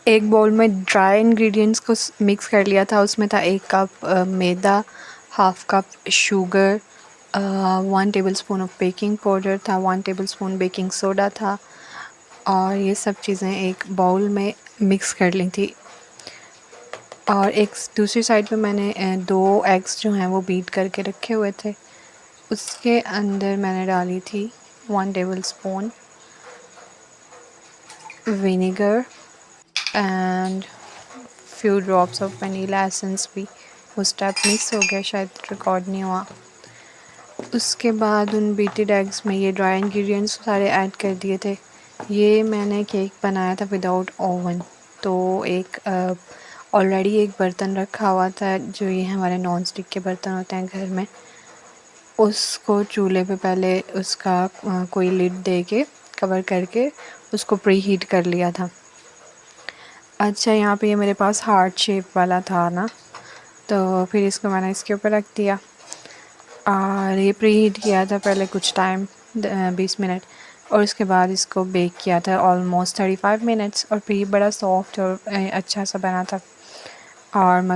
एक बाउल में dry ingredients को मिक्स कर लिया था। उसमें था 1 cup maida, half cup sugar, 1 tablespoon of baking powder था, 1 टेबलस्पून बेकिंग सोडा था और ये सब चीज़ें एक बाउल में मिक्स कर ली थी। और एक दूसरी साइड पे मैंने 2 एग्स जो हैं वो बीट करके रखे हुए थे। उसके अंदर मैंने डाली थी 1 tablespoon vinegar and few drops of vanilla essence भी। वो स्टेप मिस हो गया, शायद रिकॉर्ड नहीं हुआ। उसके बाद उन बीटेड एग्स में ये ड्राई इंग्रेडिएंट्स सारे ऐड कर दिए थे। ये मैंने केक बनाया था विदाउट ओवन। तो एक ऑलरेडी एक बर्तन रखा हुआ था, जो ये हमारे नॉन स्टिक के बर्तन होते हैं घर में। उसको चूल्हे पे पहले उसका कोई लिड दे के कवर करके उसको प्री हीट कर लिया था। अच्छा, यहाँ पे ये मेरे पास हार्ट शेप वाला था ना, तो फिर इसको मैंने इसके ऊपर रख दिया और ये प्री हीट किया था पहले कुछ टाइम 20 मिनट और उसके बाद इसको बेक किया था ऑलमोस्ट 35 मिनट्स और फिर ये बड़ा सॉफ्ट और अच्छा सा बना था और मज़े